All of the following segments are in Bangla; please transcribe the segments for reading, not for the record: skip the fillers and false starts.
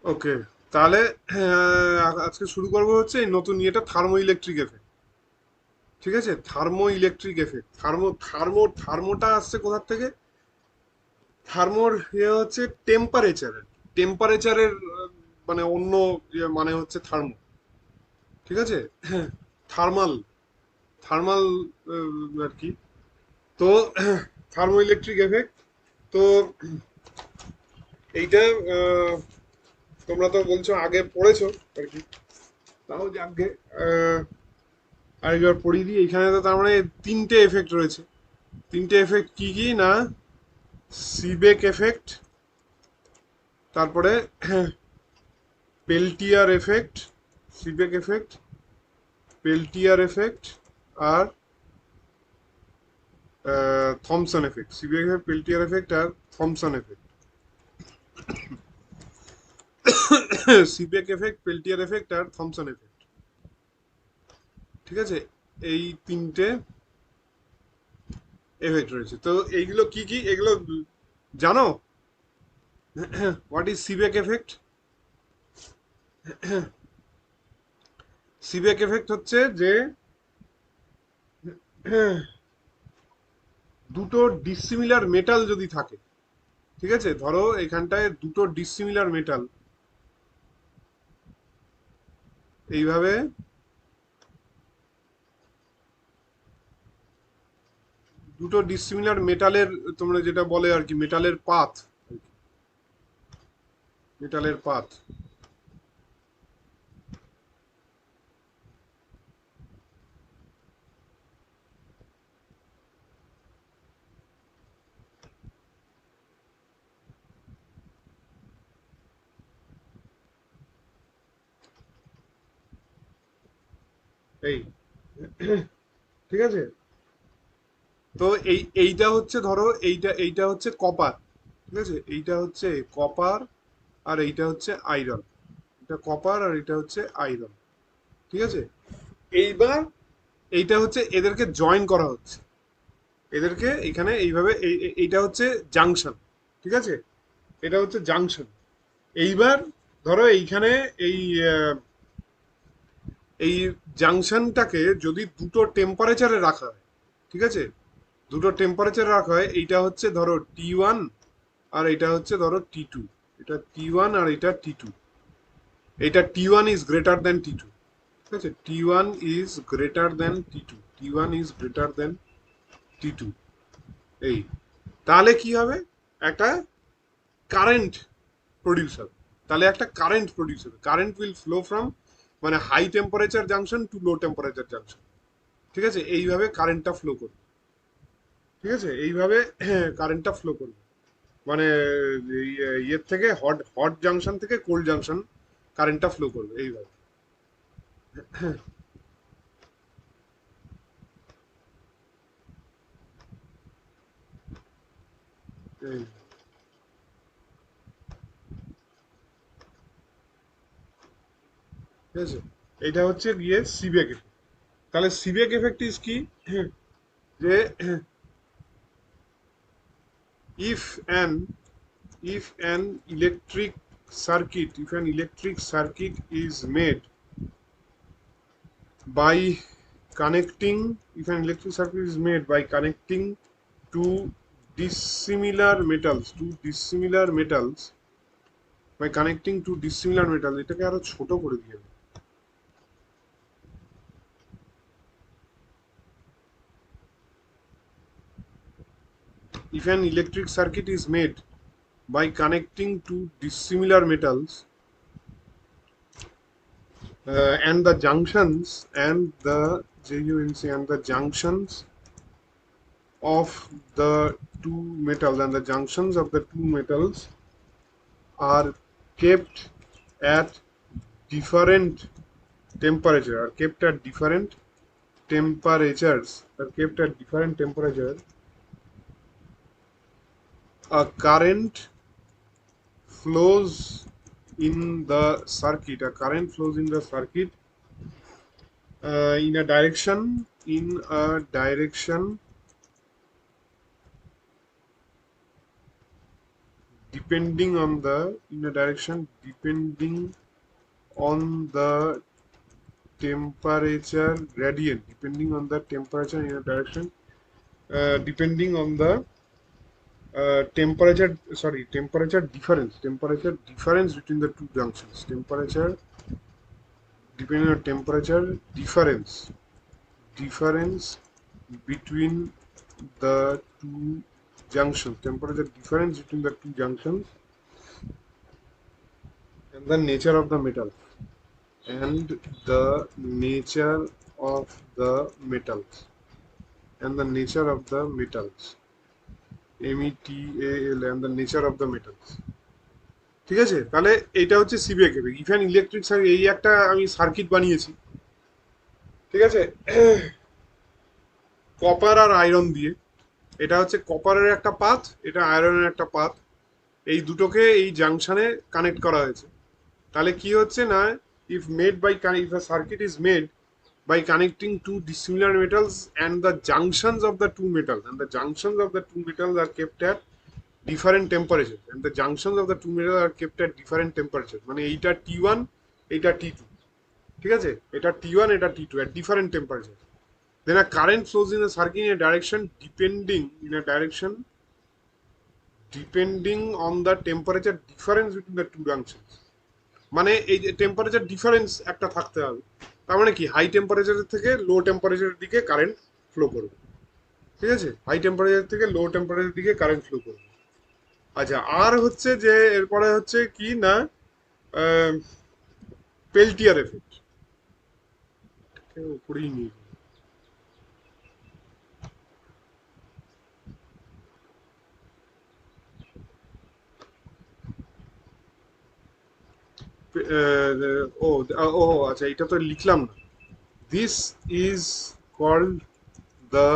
ওকে, তাহলে আজকে শুরু করবো হচ্ছে এই নতুন ইয়েটা, থার্মো ইলেকট্রিক এফেক্ট। ঠিক আছে, থার্মো ইলেকট্রিক এফেক্ট। থার্মোটা আসছে কোথার থেকে? থার্মোর ইয়ে হচ্ছে টেম্পারেচারের। টেম্পারেচারের মানে অন্য ইয়ে মানে হচ্ছে থার্মো। ঠিক আছে, থার্মাল, থার্মাল আর কি। তো থার্মো ইলেকট্রিক এফেক্ট। তো এইটা আহ, তোমরা তো বলছো আগে পড়েছো আর কি, তাও যাকে আরেকবার পড়িয়ে দিই। এখানে তো তার মানে তিনটে এফেক্ট রয়েছে। তিনটে এফেক্ট কি কি না, সিবেক এফেক্ট, তারপরে Peltier effect, Seebeck effect, Peltier effect, আর Thomson effect. Seebeck effect, Peltier effect আর Thomson effect. Seebeck effect, Peltier effect আর থমসন এফেক্ট। ঠিক আছে, এই তিনটে এফেক্ট রয়েছে। তো এইগুলো কি কি এগুলো জানো? What is সিবেক effect? Seebeck effect হচ্ছে যে দুটো ডিসিমিলার মেটাল যদি থাকে, ঠিক আছে, ধরো এখানটায় দুটো ডিসিমিলার মেটাল এইভাবে, দুটো ডিসিমিলার মেটালের, তোমরা যেটা বলে আর কি মেটালের পাথ, মেটালের পাথ। এই ঠিক আছে, তো এইটা হচ্ছে ধরো এইটা হচ্ছে কপার। ঠিক আছে, এইটা হচ্ছে কপার আর এইটা হচ্ছে আয়রন। এটা কপার আর এটা হচ্ছে আয়রন। ঠিক আছে, এইবার এইটা হচ্ছে এদেরকে জয়েন করা হচ্ছে, এদেরকে এখানে এইভাবে এইটা হচ্ছে জাংশন। ঠিক আছে, এটা হচ্ছে জাংশন। এইবার ধরো এইখানে এই আহ, এই জাংশনটাকে যদি দুটো টেম্পারেচারে রাখা হয়, ঠিক আছে, দুটো টেম্পারেচারে রাখা হয়, এইটা হচ্ছে ধরো T1 আর এটা হচ্ছে ধরো T2। এটা T1 আর এটা T2। এটা T1 is greater than T2। ঠিক আছে, T1 is greater than T2, T1 is greater than T2। এই, তাহলে কি হবে, একটা কারেন্ট প্রডিউস হবে। তাহলে একটা কারেন্ট প্রডিউস হবে, কারেন্ট উইল ফ্লো ফ্রম মানে high temperature junction to low temperature junction. ঠিক আছে, এইভাবে কারেন্টটা ফ্লো করবে। ঠিক আছে, এইভাবে কারেন্টটা ফ্লো করবে, মানে ইয়ের থেকে হট হট জাংশন থেকে কোল্ড জাংশন কারেন্টটা ফ্লো করবে এইভাবে। এই, ঠিক আছে, এটা হচ্ছে গিয়ে সিবেক এফেক্ট। তাহলে সিবেক এফেক্ট ইজ কি, যে if an if an electric circuit is made by connecting, if an electric circuit is made by connecting two dissimilar metals, by connecting two dissimilar metals, এটাকে আরো ছোট করে দিয়ে, if an electric circuit is made by connecting two dissimilar metals, and the junctions and the JUNC and the junctions of the two metals, and the junctions of the two metals are kept at different temperature, are kept at different temperatures, are kept at different temperature, a current flows in the circuit, a current flows in the circuit in a direction depending on the in a direction depending on the temperature gradient, depending on the temperature in a direction, depending on the temperature difference between the two junctions, temperature depending on difference between the two junctions, temperature difference between the two junctions, and the nature of the metal, and the nature of the metals, and the nature of the metals, METAL, and the nature of the metals। ঠিক আছে, তাহলে এটা হচ্ছে CBA cable if an electric এই একটা আমি সার্কিট বানিয়েছি, ঠিক আছে, কপার আর আয়রন দিয়ে। এটা হচ্ছে কপারের একটা পাথ, এটা আয়রনের একটা পাথ, এই দুটোকে এই জাংশনে কানেক্ট করা হয়েছে। তাহলে কি হচ্ছে না, if made by if a circuit is made by connecting two dissimilar metals and the junctions of the two metals, and the junctions of the two metals are kept at different temperatures, and the junctions of the two metals are kept at different temperatures, মানে এইটা T1 এইটা T2, ঠিক আছে, এটা T1 এটা T2 at different temperatures, then a current flows in a circuit in a direction depending on the temperature difference between the two junctions, মানে এই যে টেম্পারেচার ডিফারেন্স একটা থাকতে হবে, তার মানে কি হাই টেম্পারেচারের থেকে লো টেম্পারেচারের দিকে কারেন্ট ফ্লো করবে, ঠিক আছে, হাই টেম্পারেচার থেকে লো টেম্পারেচারের দিকে কারেন্ট ফ্লো করবে। আচ্ছা, আর হচ্ছে যে এরপরে হচ্ছে কি না, পেল্টিয়ার এফেক্ট, উপরেই নিয়ে ও ও আচ্ছা, এটা তো লিখলাম না। This is called the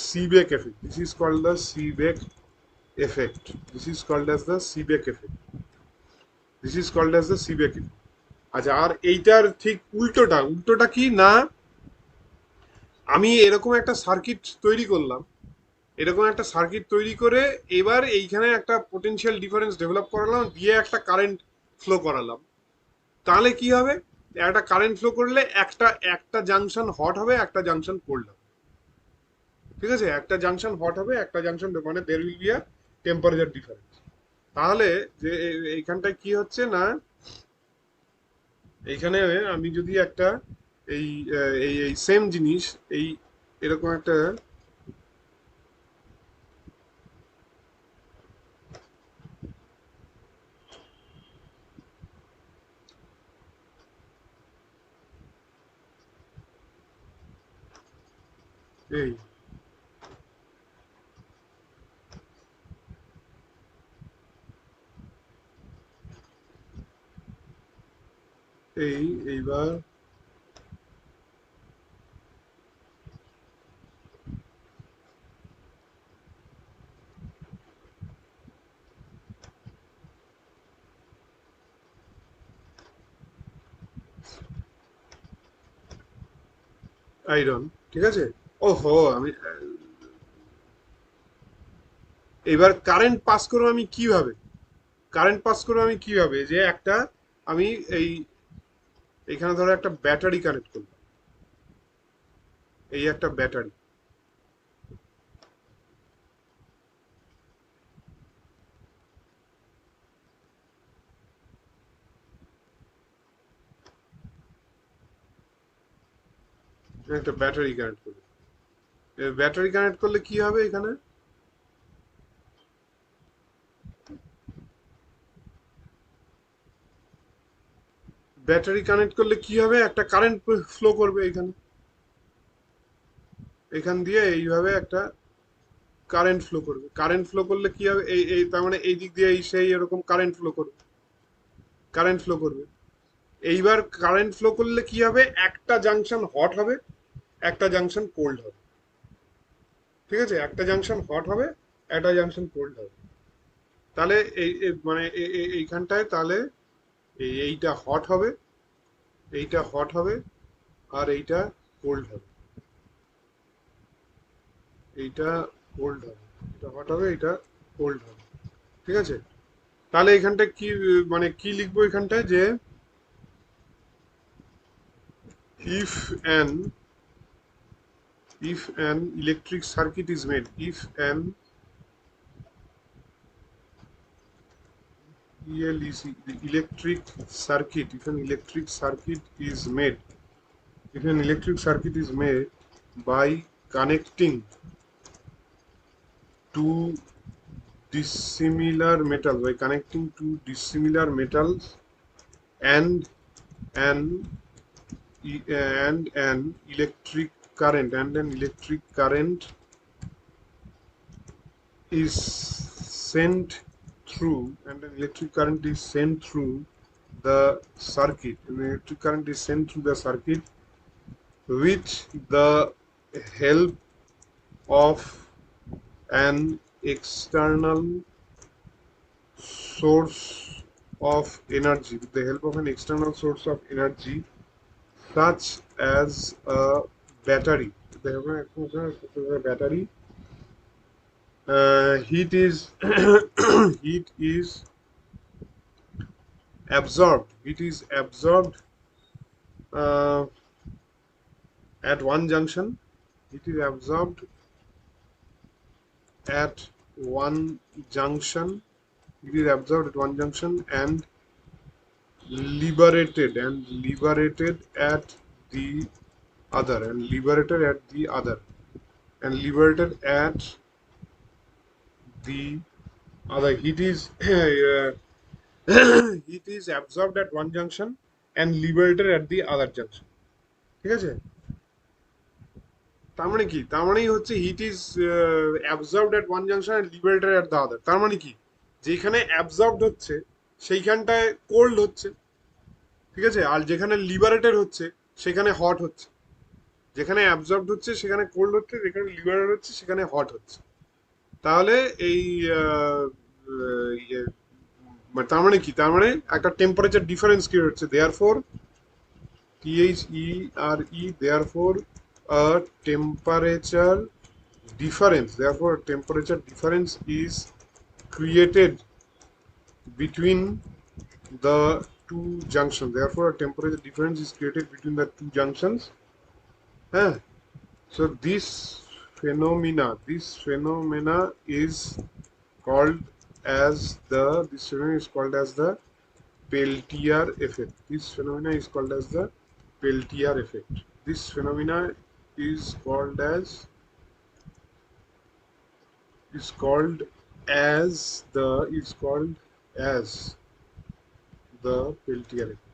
Seebeck effect, this is called the Seebeck effect, this is called as the Seebeck effect, this is called as the Seebeck effect। আচ্ছা, আর এইটার ঠিক উল্টোটা কি না, আমি এরকম একটা সার্কিট তৈরি করলাম, এরকম একটা সার্কিট তৈরি করে এবার এইখানে একটা পোটেনশিয়াল ডিফারেন্স ডেভেলপ করালাম, দিয়ে একটা কারেন্ট ফ্লো করালাম, তাহলে কি হবে, একটা কারেন্ট ফ্লো করলে একটা একটা জাংশন হট হবে, একটা জাংশন কোল্ড হবে, ঠিক আছে, একটা জাংশন হট হবে, একটা জাংশন, মানে there will be a temperature difference. তাহলে যে এইখানটায় কি হচ্ছে না, এইখানে আমি যদি একটা এই এই এই সেম জিনিস এই এরকম একটা এই এইবার আয়রন, ঠিক আছে, ওহো আমি এবার কারেন্ট পাস করবো আমি কিভাবে, কারেন্ট পাস করবো আমি কিভাবে, যে একটা আমি এই এখানে ধরো একটা ব্যাটারি কানেক্ট করলাম, এই একটা ব্যাটারি, একটা ব্যাটারি কানেক্ট করলাম, ব্যাটারি কানেক্ট করলে কি হবে, এখানে ব্যাটারি কানেক্ট করলে কি হবে, একটা কারেন্ট ফ্লো করবে এখানে, এখান দিয়ে এইভাবে একটা কারেন্ট ফ্লো করবে, কারেন্ট ফ্লো করলে কি হবে, এই এই তার মানে এই দিক দিয়ে এই সেই এরকম কারেন্ট ফ্লো করবে, কারেন্ট ফ্লো করবে। এইবার কারেন্ট ফ্লো করলে কি হবে, একটা জাংশন হট হবে, একটা জাংশন কোল্ড হবে, ঠিক আছে, একটা জাংশন হট হবে, একটা জাংশন কোল্ড হবে। তাহলে মানে এইখানটায় তাহলে এইটা হট হবে, এইটা হট হবে, আর এইটা কোল্ড হবে, এইটা কোল্ড হবে, এটা হট হবে, এটা কোল্ড হবে, ঠিক আছে। তাহলে এখানটা কি মানে কি লিখবো এখানটায় যে if an if an electric circuit is made, if an ELEC, the electric circuit, if an electric circuit is made, if an electric circuit is made by connecting two dissimilar metals, by connecting two dissimilar metals and an and an electric current, and an electric current is sent through, and an electric current is sent through the circuit, an electric current is sent through the circuit with the help of an external source of energy, with the help of an external source of energy such as a battery, with the help of an external source of a battery. Heat is heat is absorbed, it is absorbed uh, at one junction, it is absorbed at one junction, it is absorbed at one junction and liberated at the other, and liberated at the other, and liberated at the other. Heat is heat is absorbed at one junction and liberated at the other junction. ঠিক আছে? তার মানে কি? তার মানেই হচ্ছে heat is absorbed at one junction and liberated at the other. তার মানে কি? যেখানে অ্যাবজর্বড হচ্ছে সেইখানটায় কোল্ড হচ্ছে, ঠিক আছে? আর যেখানে লিবারেটেড হচ্ছে সেখানে হট হচ্ছে। যেখানে অ্যাবজর্বড হচ্ছে সেখানে কোল্ড হচ্ছে, যেখানে লিবারেটেড হচ্ছে সেখানে হট হচ্ছে। তাহলে এই ইয়ে, তার মানে কি? তার মানে একটা টেম্পারেচার ডিফারেন্স ক্রিয়েট হচ্ছে। Therefore therefore a temperature difference is created between the two junctions. Therefore a temperature difference is created between the two junctions. Huh? So this phenomena is called as the Peltier effect. This phenomena is called as the Peltier effect. This phenomena is called as is called is called as the Peltier effect.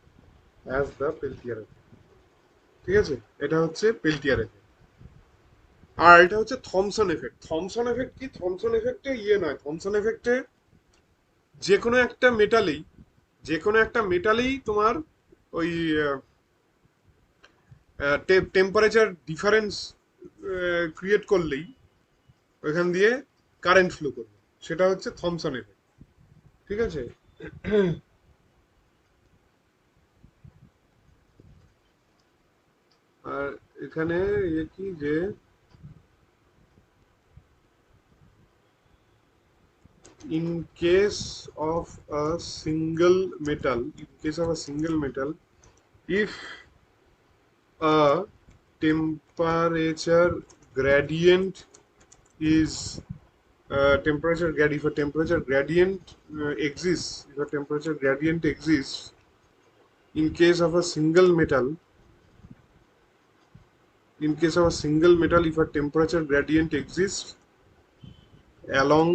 As the Peltier effect. ঠিক আছে? এটা হচ্ছে পেল্টিয়ার এফেক্ট। আর এটা হচ্ছে থমসন এফেক্ট। থমসন এফেক্ট কি? থমসন এফেক্টে নয়, থমসন এফেক্টে যে কোনো একটা মেটালেই তোমার ওই টেম্পারেচার ডিফারেন্স ক্রিয়েট করলেই ওইখান দিয়ে কারেন্ট ফ্লো করবে, সেটা হচ্ছে থমসন এফেক্ট। ঠিক আছে? আর এখানে কি যে in case of a single metal, if a temperature gradient is if a temperature gradient exists, in case of a single metal, if a temperature gradient exists along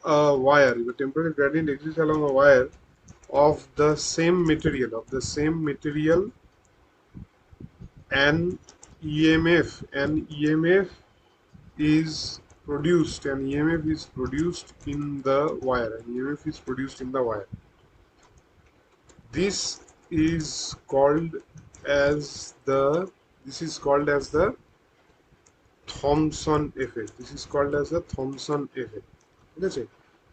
a wire, if a temperature gradient exists along a wire of the same material, an EMF is produced, in the wire, this is called as the Thomson effect. ঠিক আছে?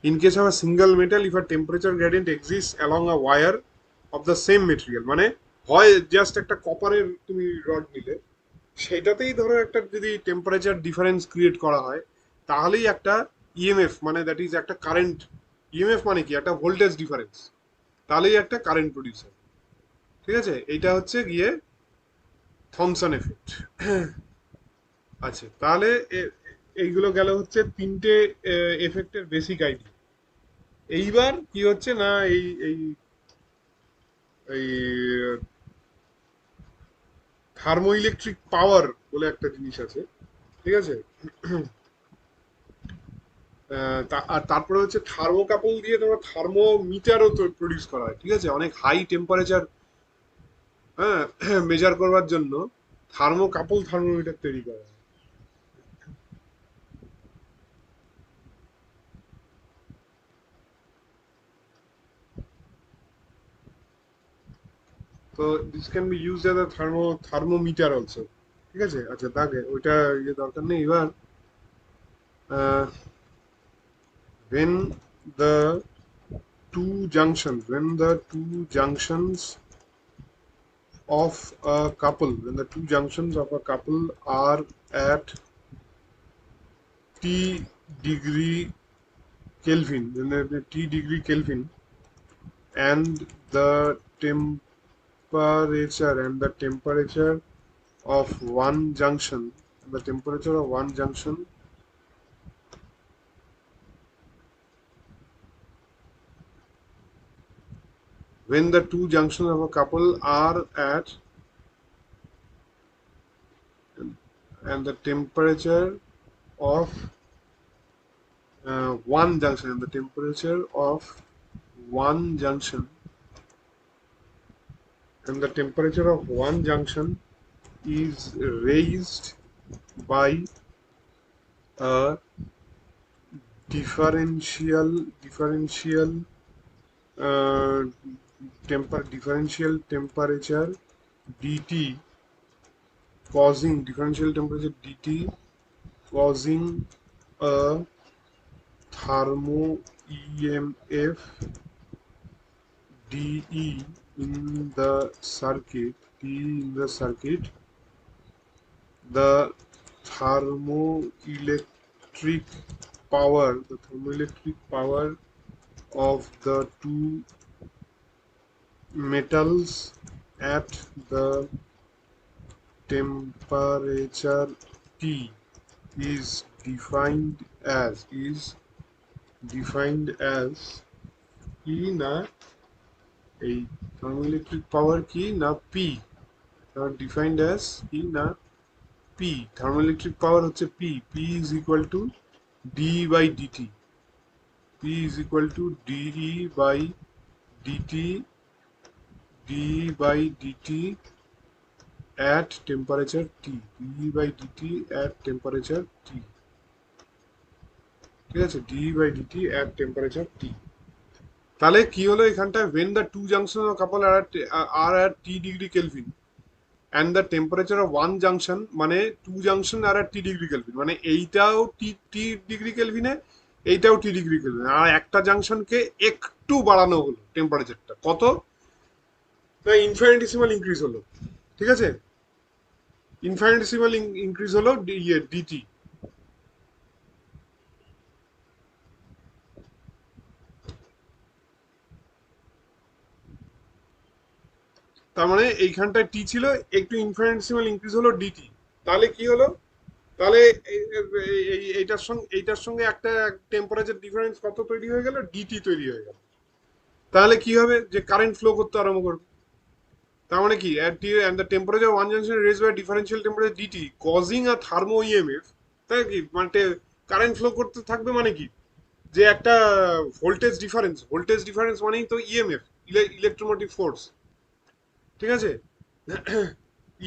In case of a single metal, if a temperature gradient exists along a wire of the same material, মানে হয় জাস্ট একটা কপারের তুমি রড নিলে, সেটাতেই ধরো একটা যদি টেম্পারেচার ডিফারেন্স ক্রিয়েট করা হয়, তাহলেই একটা ইএমএফ, মানে দ্যাট ইজ একটা কারেন্ট ইএমএফ মানে কি একটা ভোল্টেজ ডিফারেন্স, তাহলেই একটা কারেন্ট প্রডিউস হয়। ঠিক আছে, এইটা হচ্ছে গিয়ে থমসন এফেক্ট। আচ্ছা তাহলে এইগুলো গেল হচ্ছে তিনটে এফেক্টের বেসিক আইডিয়া। এইবার কি হচ্ছে না, এই এই এই থার্মো ইলেকট্রিক পাওয়ার বলে একটা জিনিস আছে। ঠিক আছে, আর তারপরে হচ্ছে থার্মোকাপল দিয়ে তোমার থার্মোমিটারও তো প্রডিউস করা হয়। ঠিক আছে, অনেক হাই টেম্পারেচার, হ্যাঁ, মেজার করবার জন্য থার্মোকাপল থার্মোমিটার তৈরি করা হয়। তো this can be use as a thermometer also. ঠিক আছে, আচ্ছা তাকে ওইটা ইয়ে দরকার নেই। এবার when the when the two junctions of a couple, when the two junctions of a couple are at T degree Kelvin, when the T degree Kelvin, and the temperature of one junction, the temperature of one junction, when the two junctions of a couple are at, and the temperature of one junction, and the temperature of one junction, and the temperature of one junction is raised by a differential uh, differential temperature dt, causing differential temperature dt causing a thermo EMF dE in the circuit, the thermoelectric the thermoelectric power of the two metals at the temperature T is defined as কি না, এই থার্মোইলেকট্রিক পাওয়ার কি না পি, ডিফাইন্ড অ্যাজ কি না পি, থার্মোইলেকট্রিক পাওয়ার হচ্ছে P, P is equal to d by dT, P is equal to dE by dT, dE by dT at temperature T, dE/dt at temperature T। ঠিক আছে, dE/dt at temperature T। তাহলে কি হলো এখানটায়, when the two junctions of couple are at T degree Kelvin and the temperature of one junction, মানে two junction are at T degree Kelvin, মানে এইটাও T ডিগ্রি কেলভিনে, এইটাও T ডিগ্রি কেলভিন, আর একটা জাংশনকে একটু বাড়ানো হলো টেম্পারেচারটা কত, ইনফিনিটেসিমাল ইনক্রিজ হলো। ঠিক আছে, ইনফিনিটেসিমাল ইনক্রিজ হলো ডিটি। তার মানে এইখানটায় টি ছিল, একটু ইনফিনিটেসিমাল ইনক্রিজ হলো ডিটি। তাহলে কি হলো, তাহলে এইটার সঙ্গে একটা টেম্পারেচার ডিফারেন্স কত তৈরি হয়ে গেল, ডিটি তৈরি হয়ে গেল। তাহলে কি হবে, যে কারেন্ট ফ্লো করতে আরম্ভ করবে। তার মানে কি, and the temperature of one junction is raised by differential temperature dt causing a thermo EMF, তাই কি মানে কারেন্ট ফ্লো করতে থাকবে, মানে কি যে একটা ভোল্টেজ ডিফারেন্স মানেই তো ইএমএফ, ইলেকট্রোমোটিভ ফোর্স। ঠিক আছে,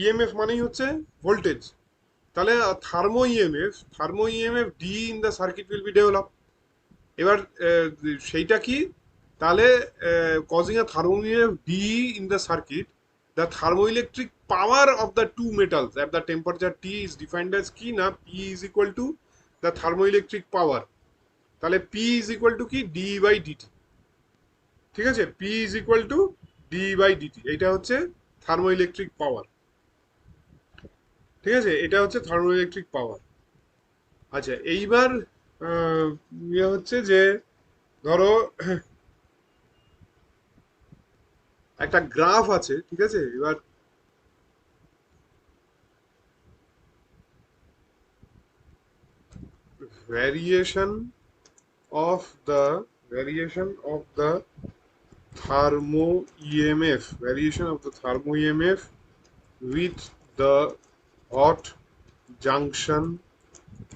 ইএমএফ মানেই হচ্ছে ভোল্টেজ। তাহলে thermo EMF d in the circuit will be develop. এবার সেইটা কি, তাহলে causing a thermo EMF d in the circuit, the thermoelectric power of the two metals at the temperature T is defined as কি না, P is equal to the thermoelectric power. তাহলে পি ইজ ইকুয়াল টু কি, ডি বাই ডিটি। ঠিক আছে, P is equal to d by dT, এইটা হচ্ছে থার্মোইলেকট্রিক পাওয়ার। ঠিক আছে, এটা হচ্ছে থার্মোইলেকট্রিক পাওয়ার। আচ্ছা এইবার ইয়ে হচ্ছে যে ধরো একটা গ্রাফ আছে, ঠিক আছে? এবার variation of the thermo EMF with the hot junction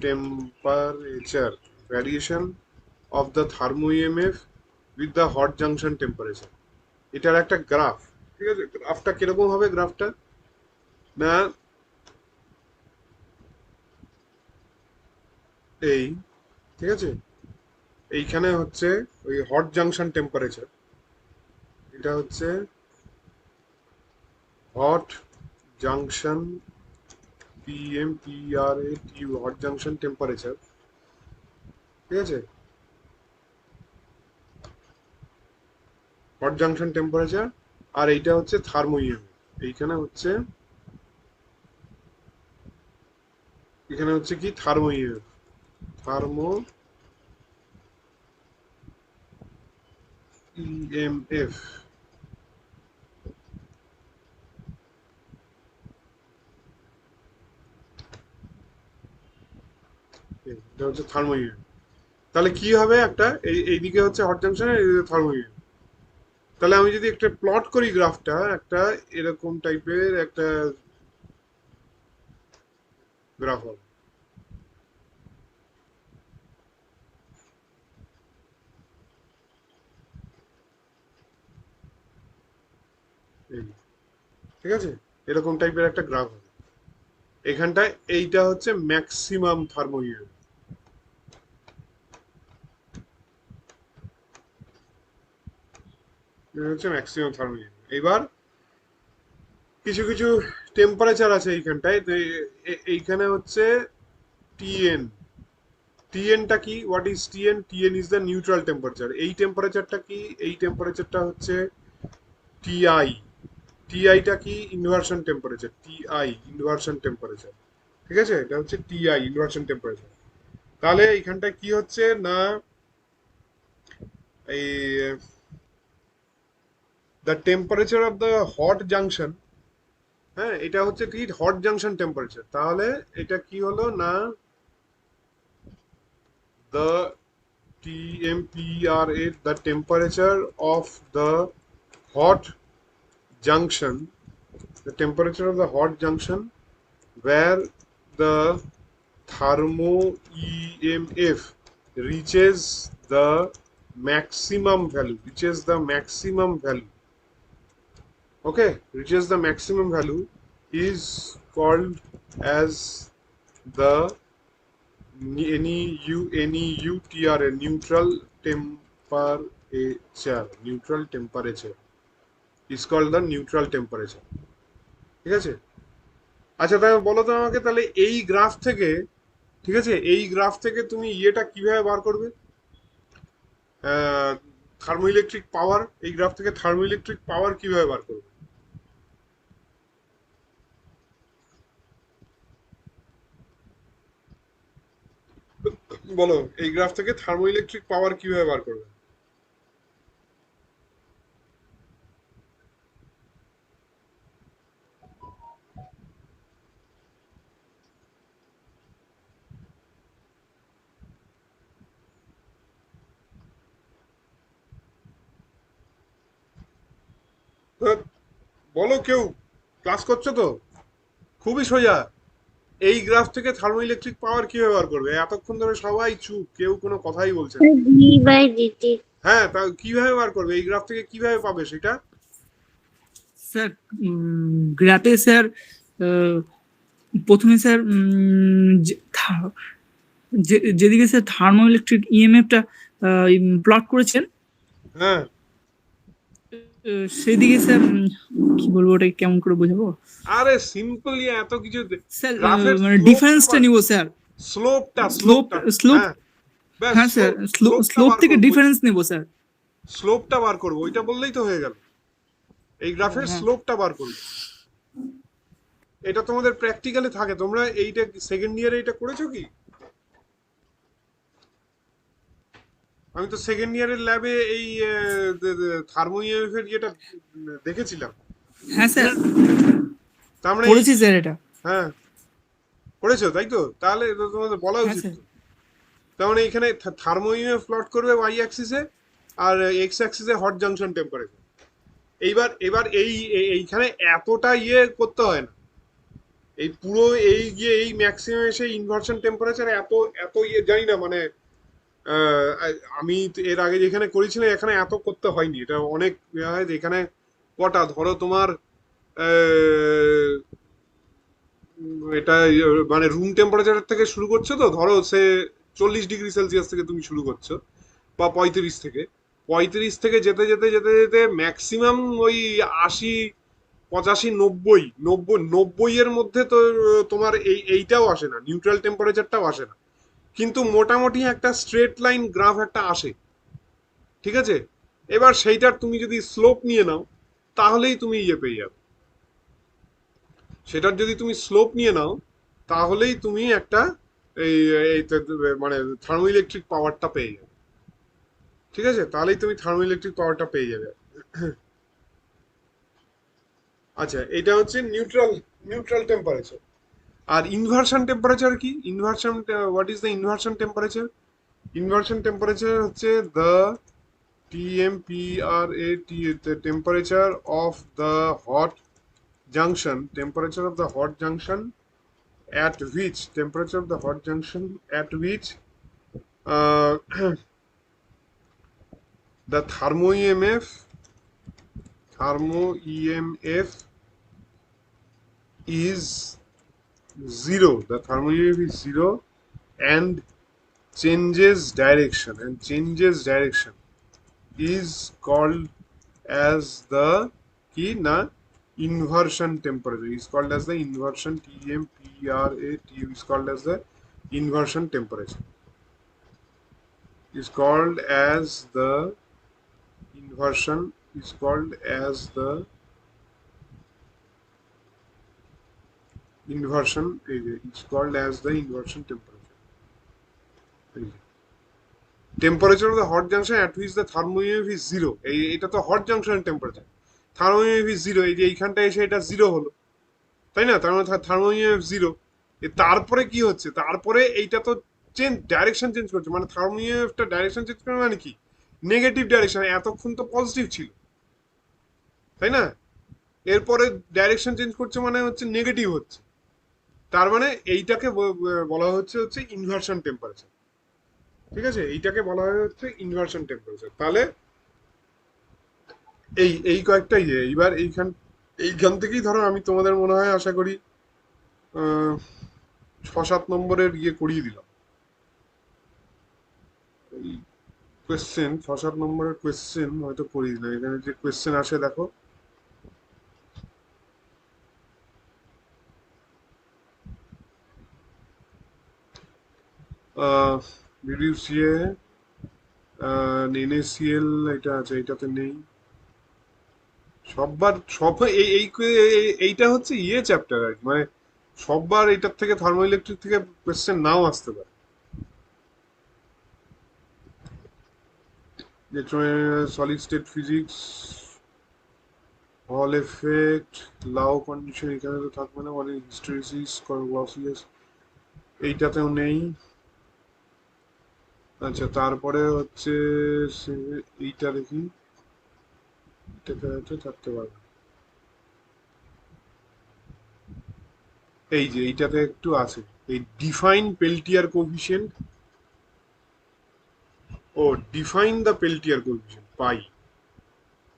temperature. Variation of the thermo EMF with the hot junction temperature. এটার একটা গ্রাফ, ঠিক আছে? গ্রাফটা কিরকম হবে? গ্রাফটা না এই, ঠিক আছে? এইখানে হচ্ছে ওই হট জাংশন টেম্পারেচার, এটা হচ্ছে hot junction PMPRAT, hot junction temperature, ঠিক আছে? Hot junction temperature. আর এইটা হচ্ছে থার্মো ইএমএফ। এইখানে হচ্ছে, এখানে হচ্ছে কি থার্মো ইএমএফ, থার্মো ইএমএফ, এটা হচ্ছে থার্মো ইএমএফ। তাহলে কি হবে? একটা এইদিকে হচ্ছে হট জাংশন, এইদিকে থার্মো ইএমএফ। তাহলে আমি যদি একটা প্লট করি গ্রাফটা, একটা এরকম টাইপের একটা গ্রাফ হবে। এই, ঠিক আছে? এরকম টাইপের একটা গ্রাফ হবে। এখানটায় এইটা হচ্ছে ম্যাক্সিমাম থার্মো ইএমএফ, এটা হচ্ছে ম্যাক্সিমাম থার্মো ইএমএফ। এবার কিছু কিছু টেম্পারেচার আছে এইখানটায়, তো এইখানে হচ্ছে টিএন। টিএনটা কি? What is TN? TN is the neutral temperature. এই টেম্পারেচারটা কি? এই টেম্পারেচারটা হচ্ছে টিআই। টিআইটা কি? Inversion temperature. TI inversion temperature, ঠিক আছে? এটা হচ্ছে টিআই ইনভার্সন টেম্পারেচার। তাহলে এইখানটায় কি হচ্ছে না, এই the temperature of the hot junction, হ্যাঁ, এটা হচ্ছে কি হট জাংশন টেম্পারেচার। তাহলে এটা কি হলো না, the TMPRA, the temperature of the hot junction, the temperature of the hot junction where the thermo EMF reaches the maximum value, okay, reaches the maximum value, is called as the NEUTRA, neutral temperature is called the neutral temperature, ঠিক আছে? আচ্ছা, তাহলে বলো তো আমাকে, তাহলে এই গ্রাফ থেকে, ঠিক আছে, এই গ্রাফ থেকে তুমি ইয়েটা কিভাবে বার করবে? থার্মোইলেকট্রিক পাওয়ার, এই গ্রাফ থেকে থার্মোইলেকট্রিক পাওয়ার কিভাবে বার করবে? বলো, এই গ্রাফ থেকে থার্মোইলেকট্রিক পাওয়ার কিভাবে বার করবে? ধ্যাৎ, বলো কেউ, ক্লাস করছো তো? খুবই সোজা। এই গ্রাফ থেকে থার্মোইলেকট্রিক পাওয়ার কিভাবে বার করবে? এতক্ষণ ধরে সবাই চুপ, কেউ কোনো কথাই বলছে না। V by dT. হ্যাঁ, তা কিভাবে বার করবে? এই গ্রাফ থেকে কিভাবে পাবে সেটা? স্যার গ্রাফে স্যার প্রথমে স্যার যেদিকে স্যার থার্মো ইলেকট্রিক ইএমএফটা প্লট করেছেন, হ্যাঁ, সেদিকে স্যার কি বলবো, ওটা কেমন করে বোঝাবো আরে সিম্পলি এত কিছু, স্যার? গ্রাফের মানে ডিফারেন্সটা নিব স্যার, স্লোপটা স্লোপ স্লোপটা স্লোপ। হ্যাঁ, ব্যাস হ্যাঁ স্যার, স্লোপটা স্লোপ বার থেকে করবো, ডিফারেন্স নেব স্যার। স্লোপটা বার করবো, ওইটা বললেই তো হয়ে গেল। এই গ্রাফের হ্যাঁ স্লোপটা বার করবো। এটা তোমাদের প্র্যাকটিক্যালে থাকে, তোমরা এইটা সেকেন্ড ইয়ারে এটা করেছো কি? আমি তো সেকেন্ড ইয়ারের ল্যাবে এই থার্মো ইএমএফ এর ইয়েটা দেখেছিলাম। হ্যাঁ স্যার, তার মানে এই, পড়েছি স্যার এটা। হ্যাঁ পড়েছো তাই তো, তাহলে তো তোমাদের বলা হ্যাঁ উচিত স্যার। তো। তার মানে এখানে থার্মো ইএমএফ প্লট করবে ওয়াই অ্যাক্সিসে, আর এক্স অ্যাক্সিসে হট জাংশন টেম্পারেচার। এইবার এবার এইখানে এতটা ইয়ে করতে হয় না। এই পুরো এই যে এই ম্যাক্সিমাম এসে ইনভার্সন টেম্পারেচার এত এত ইয়ে জানি না মানে, আহ, আমি এর আগে যেখানে করেছিলাম এখানে এত করতে হয়নি, এটা অনেক ইয়ে হয় যে এখানে কটা ধরো তোমার আহ, এটা মানে রুম টেম্পারেচার থেকে শুরু করছো, তো ধরো সে 40 ডিগ্রি সেলসিয়াস থেকে তুমি শুরু করছো, বা 35 থেকে, 35 থেকে যেতে যেতে যেতে যেতে ম্যাক্সিমাম ওই 80, 85, 90, 90 এর মধ্যে তো তোমার এইটাও আসে না, নিউট্রাল টেম্পারেচারটাও আসে না, কিন্তু মোটামুটি একটা স্ট্রেট লাইন গ্রাফ একটা আসে। ঠিক আছে, এবার সেইটার তুমি যদি স্লোপ নিয়ে নাও তাহলেই তুমি ইয়ে পেয়ে যাবে। সেটার যদি তুমি স্লোপ নিয়ে নাও তাহলেই তুমি একটা এই এই মানে থার্মো ইলেকট্রিক পাওয়ারটা পেয়ে যাবে। ঠিক আছে, তাহলেই তুমি থার্মো ইলেকট্রিক পাওয়ারটা পেয়ে যাবে। আচ্ছা, এটা হচ্ছে নিউট্রাল নিউট্রাল টেম্পারেচার। আর ইনভার্সন টেম্পারেচার কি? Inversion, what is the inversion temperature? Inversion temperature হচ্ছে the TMPRAT, the temperature of the hot junction, temperature of the hot junction at which, temperature of the hot junction at which uh, the thermo EMF is zero. The thermo EMF is zero and changes direction is called as the key na inversion temperature, is called as the inversion. TMPRAT is called as the inversion temperature, is called as the inversion, is called as the inversion, is called as the inversion temperature. Temperature of the hot junction at which the থার্মোইভ ইজ জিরো, এটা তো হট জাংশন টেম্পারেচার, থার্মোইভ ইজ জিরো, এই যে এইখানটা এসে এটা জিরো হলো, তাই না? তার মানে থার্মোইভ জিরো। তারপরে কি হচ্ছে, তারপরে এইটা তো ডাইরেকশন চেঞ্জ করছে, মানে থার্মোইভটা ডাইরেকশন চেঞ্জ করে মানে কি, নেগেটিভ ডাইরেকশন, এতক্ষণ তো পজিটিভ ছিল, তাই না? এরপরে ডাইরেকশন চেঞ্জ করছে মানে হচ্ছে নেগেটিভ হচ্ছে, তার মানে এইটাকে বলা হচ্ছে হচ্ছে ইনভার্সন টেম্পারেচার। ঠিক আছে, এইটাকে বলা হয় হচ্ছে ইনভার্সন টেম্পারেচার। তাহলে এই এই কয়েকটা ইয়ে, এইবার এইখান এইখান থেকেই ধরো আমি তোমাদের মনে হয় আশা করি 6-7 নম্বরের ইয়ে করিয়ে দিলাম। এই কোয়েশ্চেন 6-7 নম্বরের কোয়েশ্চেন হয়তো করিয়ে দিলাম। এখানে যে কোয়েশ্চেন আসে দেখো, রিডিউস ইয়ে NaCl, এটা আছে, এটাতে নেই। সববার সব এইটা হচ্ছে ইয়ে চ্যাপ্টার আর কি, মানে সববার এটার থেকে থার্মো ইলেকট্রিক থেকে কোয়েশ্চেন নাও আসতে পারে। সলিড স্টেট ফিজিক্স, হল এফেক্ট, লাও কন্ডিশন এখানে তো থাকবে না, মানে হিস্টেরিসিস, লসলেস এইটাতেও নেই। আচ্ছা, তারপরে হচ্ছে এইটা দেখি, এটাতে হয়তো থাকতে পারবে। এই যে এইটাতে একটু আছে, এই ডিফাইন পেল্টিয়ার কোফিশিয়েন্ট, ও define the Peltier coefficient pi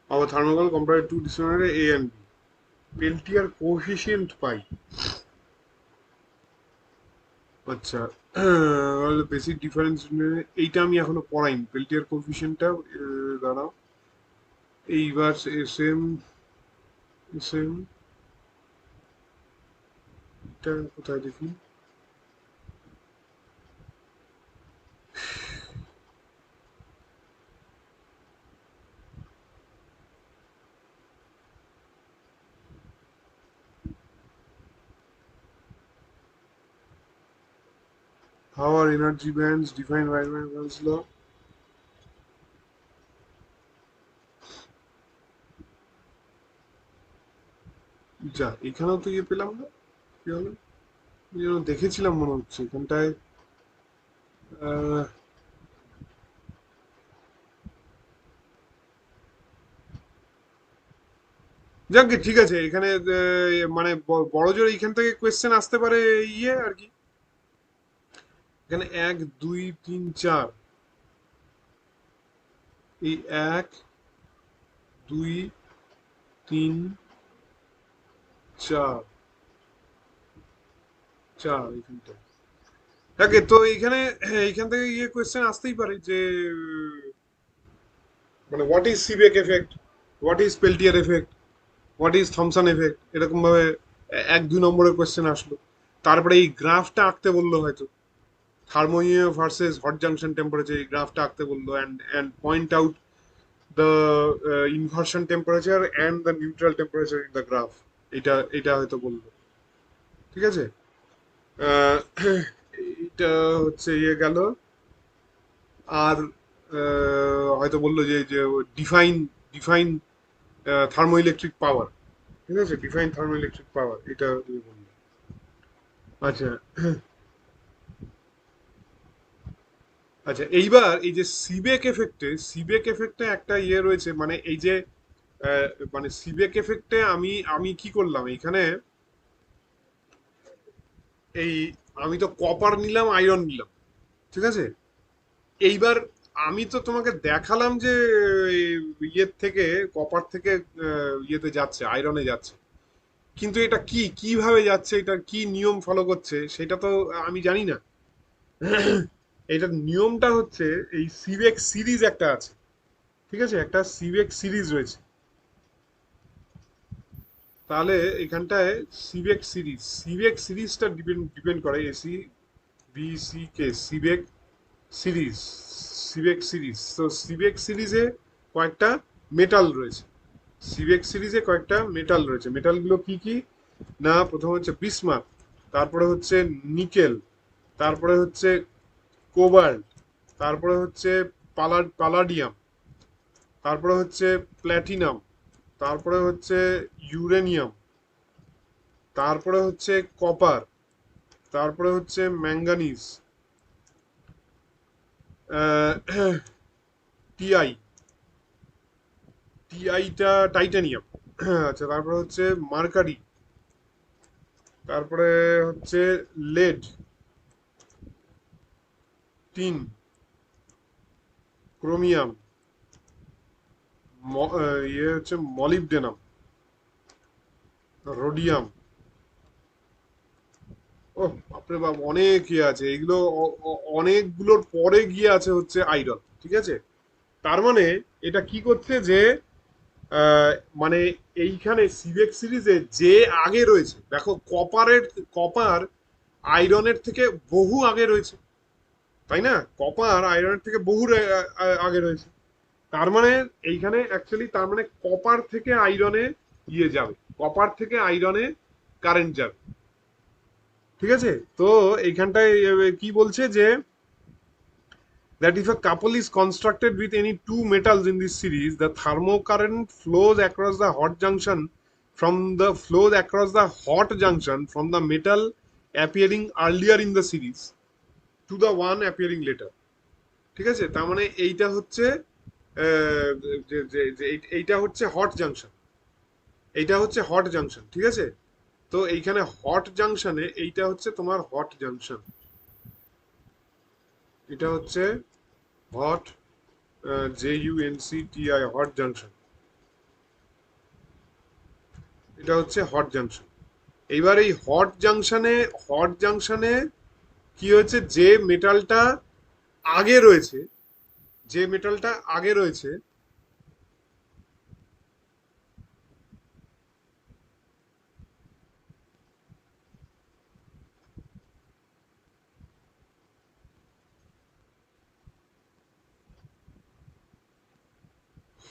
of a thermocouple compared to dissimilar A and B. Peltier coefficient pi, আচ্ছা। বেসিক ডিফারেন্স, এইটা আমি এখনো পড়াইনি পেল্টিয়ার কোফিশিয়েন্টটা। দাঁড়াও, এইবার সেম সেম এটা কোথায় দেখি, how are energy bands defined by Maxwell's law? যা, এখানেও তো ইয়ে পেলাম না। কি হলো? যেন দেখেছিলাম মনে হচ্ছে এখানটায়। আহ, যাক গে, ঠিক আছে। এখানে মানে বড় জোর এইখান থেকে কোয়েশ্চেন আসতে পারে। ইয়ে আর কি, এখানে 1 2 3 4, এই 1 2 3 4, চার এইখানটা। যাকে তো এইখানে, এইখান থেকে ইয়ে কোয়েশ্চেন আসতেই পারে যে মানে what is সিবেক effect, what is Peltier effect, what is Thomson effect, এরকম ভাবে 1 2 নম্বরের কোয়েশ্চেন আসলো। তারপরে এই গ্রাফটা আঁকতে বললো হয়তো, থার্মোইয়ে ভার্সেস হট জাংশন টেম্পারেচার, এই গ্রাফটা আঁকতে বললো, and point out the inversion temperature and the neutral temperature in the graph. এটা হয়তো বললো। ঠিক আছে। আহ, এটা হচ্ছে ইয়ে গেল। আর হয়তো বললো যে যে ডিফাইন ডিফাইন থার্মোইলেকট্রিক পাওয়ার। ঠিক আছে, ডিফাইন থার্মোইলেকট্রিক পাওয়ার, এটা ইয়ে বললো। আচ্ছা। আচ্ছা, এইবার এই যে সিবেক এফেক্টে একটা ইয়ে রয়েছে, মানে এই যে আহ, মানে সিবেক এফেক্টে আমি আমি কি করলাম এইখানে, এই আমি তো কপার নিলাম, আয়রন নিলাম। ঠিক আছে। এইবার আমি তো তোমাকে দেখালাম যে ইয়ের থেকে, কপার থেকে ইয়েতে যাচ্ছে, আয়রনে যাচ্ছে। কিন্তু এটা কি, কিভাবে যাচ্ছে, এটা কি নিয়ম ফলো করছে, সেটা তো আমি জানি না। এটার নিয়মটা হচ্ছে, এই সিবেক সিরিজ একটা আছে। ঠিক আছে, একটা সিবেক সিরিজ রয়েছে। তাহলে এখানটায় সিবেক সিরিজটা ডিপেন্ড ডিপেন্ড করে এসি বিসি কে সিবেক সিরিজ। সিবেক সিরিজ, তো সিবেক সিরিজে কয়েকটা মেটাল রয়েছে। মেটালগুলো কি কি? না, প্রথম হচ্ছে বিসমাথ, তারপরে হচ্ছে নিকেল, তারপরে হচ্ছে কোবাল্ট, তারপরে হচ্ছে পালাডিয়াম, তারপরে হচ্ছে প্ল্যাটিনাম, তারপরে হচ্ছে ইউরেনিয়াম, তারপরে হচ্ছে কপার, তারপরে হচ্ছে ম্যাঙ্গানিজ, টিআই, টিআইটা টাইটানিয়াম। আচ্ছা, তারপরে হচ্ছে মার্কারি, তারপরে হচ্ছে লেড, টিন, ক্রোমিয়াম, ইয়ে হচ্ছে মলিবডেনাম, রোডিয়াম। ও বাপরে বাপ, অনেক ইয়ে আছে এগুলো। অনেকগুলোর পরে গিয়ে আছে হচ্ছে আয়রন। ঠিক আছে। তার মানে এটা কি করছে যে আহ, মানে এইখানে সিবেক সিরিজে যে আগে রয়েছে, দেখো কপার আয়রনের থেকে বহু আগে রয়েছে, তাই না? কপার আয়রনের থেকে বহু আগে রয়েছে। তার মানে এইখানে অ্যাকচুয়ালি, তার মানে কপার থেকে আয়রনে ইয়ে যাবে, কপার থেকে আয়রনে কারেন্ট যাবে। ঠিক আছে। তো এইখানটায় কি বলছে যে that if a couple is constructed with any two metals in this series, the thermocurrent flows across the hot junction from the metal appearing earlier in the series to the one appearing later. ঠিক আছে। তার মানে এইটা হচ্ছে এইটা হচ্ছে হট জাংশন, এইটা হচ্ছে হট জাংশন। ঠিক আছে। তো এইখানে হট জাংশনে এইটা হচ্ছে তোমার হট জাংশন, এটা হচ্ছে হট, JUNCTI, হট জাংশন। এটা হচ্ছে হট জাংশন। এইবার এই হট জাংশনে কি হয়েছে, আগে রয়েছে যে মেটালটা আগে রয়েছে,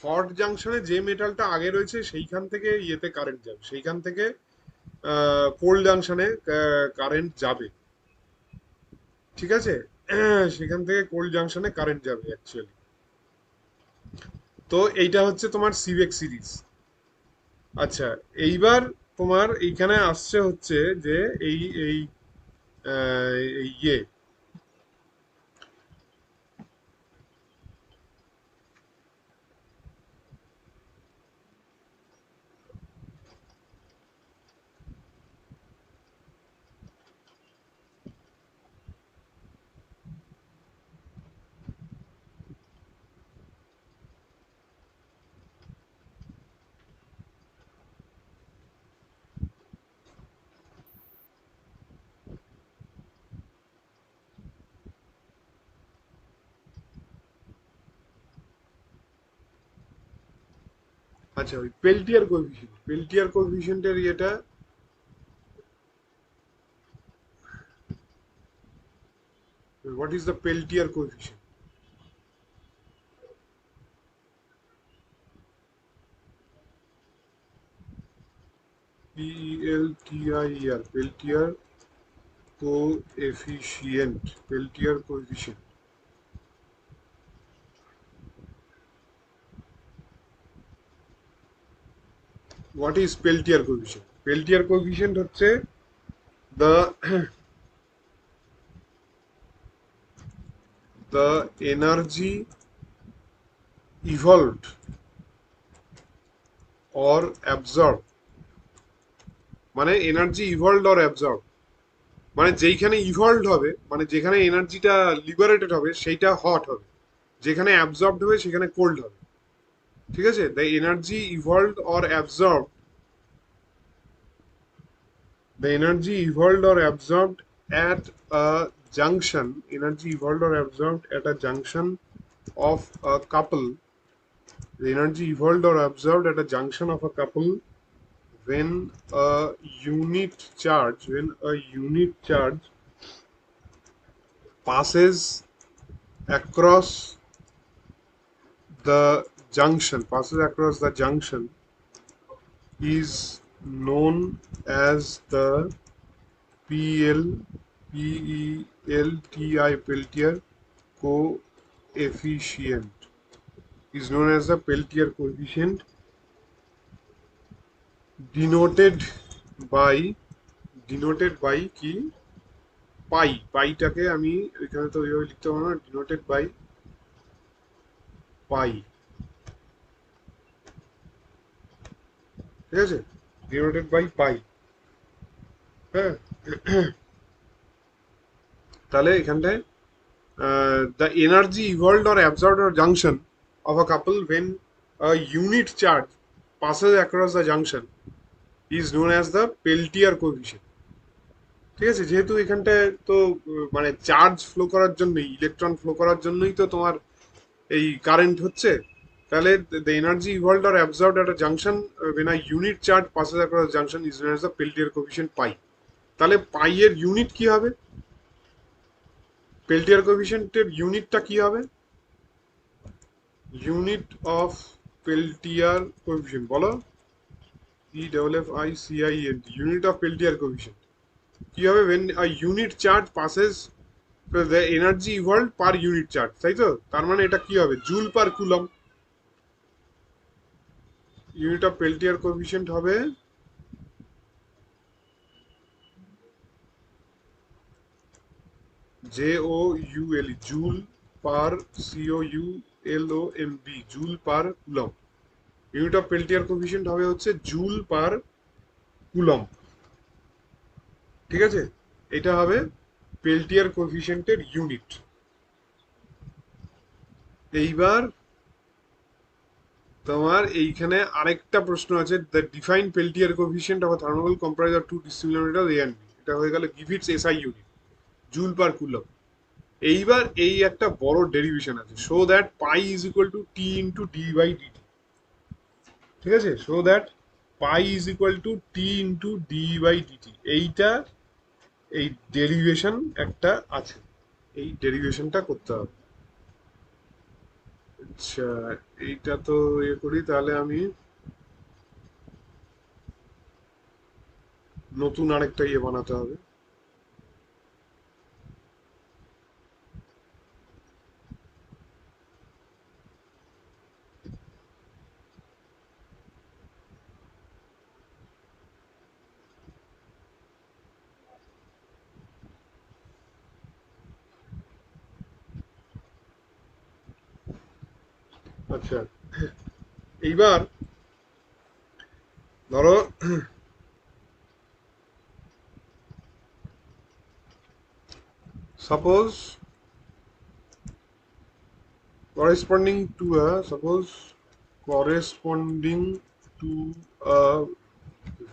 হট জাংশনে যে মেটালটা আগে রয়েছে সেইখান থেকে ইয়েতে কারেন্ট যাবে, সেইখান থেকে কোল্ড জাংশনে কারেন্ট যাবে। ঠিক আছে। সেখান থেকে কোল্ড জাংশনে কারেন্ট যাবে অ্যাকচুয়ালি। তো এইটা হচ্ছে তোমার সিবেক সিরিজ। আচ্ছা, এইবার তোমার এইখানে আসছে হচ্ছে যে এই এই এই ইয়ে আচ্ছা, ওই পেল্টিয়ার কোএফিসিয়েন্টের ইয়েটা what is the Peltier coefficient? PELTIER, Peltier coefficient. What is Peltier coefficient? Peltier coefficient হচ্ছে the the energy evolved or absorbed, মানে এনার্জি ইভলভড অর অ্যাবজর্ব, মানে যেইখানে ইভলভড হবে মানে যেখানে এনার্জিটা লিবারেটেড হবে সেইটা হট হবে, যেখানে অ্যাবজর্বড হবে সেখানে কোল্ড হবে। ঠিক আছে, the energy evolved or absorbed at a junction of a couple, the energy evolved or absorbed at a junction of a couple when a unit charge passes across the junction is known as the PL PELTI Peltier coefficient, is known as the Peltier coefficient, denoted by কি পাইটাকে আমি এখানে তো ওইভাবে লিখতে পারবো না, ডিনোটেড বাই পাই। ঠিক আছে, ডিনোটেড বাই পাই। হ্যাঁ, তাহলে এখানটায় the energy evolved or absorbed or junction of a couple when a unit charge passes across the junction is known as the Peltier coefficient। ঠিক আছে, যেহেতু এখানটায় তো মানে চার্জ ফ্লো করার জন্যই, ইলেকট্রন ফ্লো করার জন্যই তো তোমার এই কারেন্ট হচ্ছে, তাহলে the energy evolved or absorbed at a junction when a unit charge passes across the junction is known as the Peltier coefficient পাই। তাহলে পাই এর ইউনিট কি হবে? পেল্টিয়ার কোএফিসিয়েন্টের ইউনিটটা কি হবে? ইউনিট অফ পেল্টিয়ার কোএফিসিয়েন্ট বলো। EFFICIENT, unit of Peltier coefficient কি হবে? when a unit charge passes the energy evolved per unit charge, তাই তো? তার মানে এটা কি হবে? Joule per coulomb. Unit of Peltier coefficient হবে JOULE, joule per COULOMB, joule per coulomb. Unit of Peltier coefficient হবে হচ্ছে জুল পার কুলম। ঠিক আছে, এটা হবে পেল্টিয়ার কোএফিসিয়েন্টের ইউনিট। এইবার তোমার এইখানে আরেকটা প্রশ্ন আছে, the define Peltier coefficient of thermocouple comprise of two dissimilar metal A and B. এটা হয়ে গেল give its SI unit, joule per coulomb. এইবার এই একটা বড় ডেরিভেশন আছে, so that pi is equal to T into d by dT. ঠিক আছে, so that pi is equal to T into d by dT, এইটা এই ডেরিভেশন একটা আছে, এই ডেরিভেশনটা করতে হবে। আচ্ছা, এইটা তো ইয়ে করি, তাহলে আমি নতুন আরেকটা ইয়ে বানাতে হবে। আচ্ছা, এইবার ধরো suppose corresponding to a suppose corresponding to a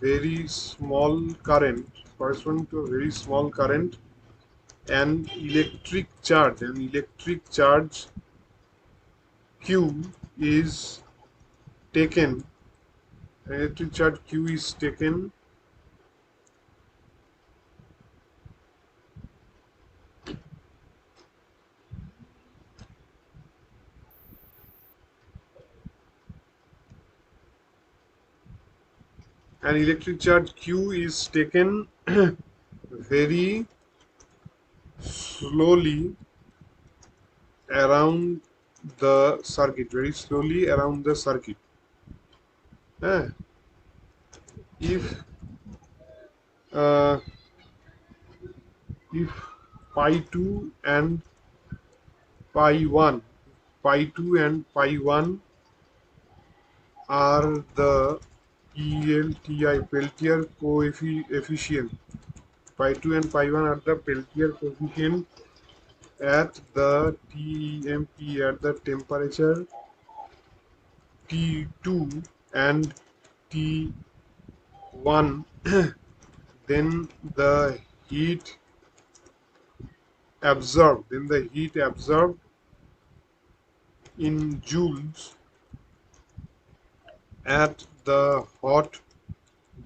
very small current corresponding to a very small current, an electric charge q is taken electric charge q is taken an electric charge q is taken very slowly around the circuit, very slowly around the circuit. Eh, if uh, if pi 2 and pi 1 pi 2 and pi 1 are the Peltier coefficient. Pi 2 and pi 1 are the Peltier coefficient at the TEMP at the temperature T2 and T1. then the heat then the heat absorbed in joules at the hot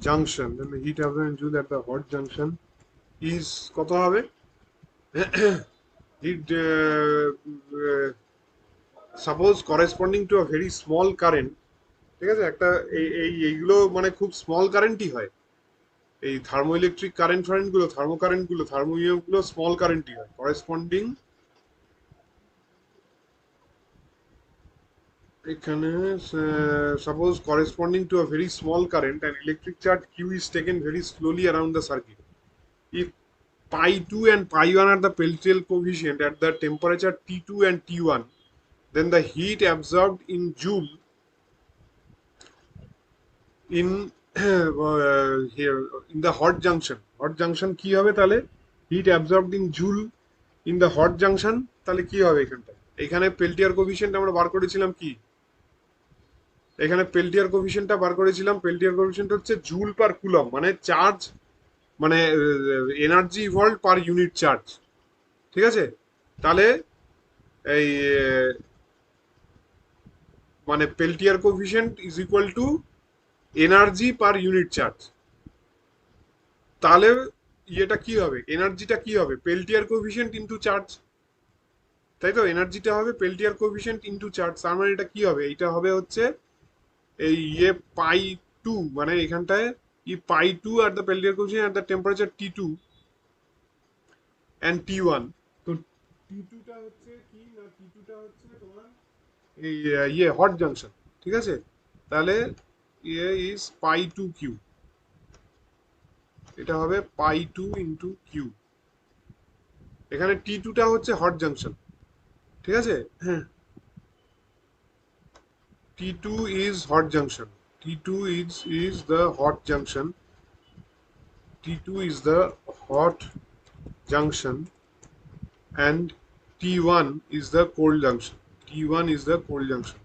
junction, then the heat absorbed in joule at the hot junction is কত হবে? Heat suppose corresponding to a very small current, ঠিক আছে, একটা এইগুলো মানে খুব স্মল কারেন্টই হয়, এই থার্মোইলেকট্রিক কারেন্ট গুলো থার্মোইভ গুলো স্মল কারেন্টই হয় করেসপন্ডিং। এখানে suppose corresponding to a very small current an electric charge q is taken very slowly around the circuit. If pi 2 and pi 1 are the Peltier coefficient at the temperature T2 and T1, then the heat absorbed in joule in here in the hot junction কি হবে তাহলে? Heat absorbed in joule in the hot junction, তাহলে কি হবে এখানটা? এখানে পেল্টিয়ার কোফিশিয়েন্ট আমরা বার করেছিলাম কি? এখানে পেল্টিয়ার কোফিশিয়েন্ট হচ্ছে জুল পার কুলম, মানে চার্জ, মানে energy evolve per unit charge, ঠিক আছে? তাহলে এই মানে Peltier coefficient is equal two energy per unit charge. তাহলে ইয়েটা কি হবে, এনার্জিটা কি হবে? পেল্টিয়ার কোফিশিয়েন্ট ইনটু চার্জ, তাই তো? এনার্জিটা হবে পেল্টিয়ার কোফিশিয়েন্ট ইনটু চার্জ, তার মানে এটা কি হবে? এটা হবে হচ্ছে এই পাই টু, মানে এখানটায় পাই টু আর the Peltier coefficient at the temperature T2 and T1। তো T2 টা হচ্ছে কি না, T2 টা হচ্ছে তোমার এই হট জাংশন, ঠিক আছে? তাহলে ইজ পাই টু কিউ, এটা হবে পাই টু ইন্টু কিউ। এখানে T2 টা হচ্ছে হট জাংশন, ঠিক আছে? হ্যাঁ, T2 is hot junction. T2 is the hot junction. T2 is the hot junction and T1 is the cold junction. T1 is the cold junction.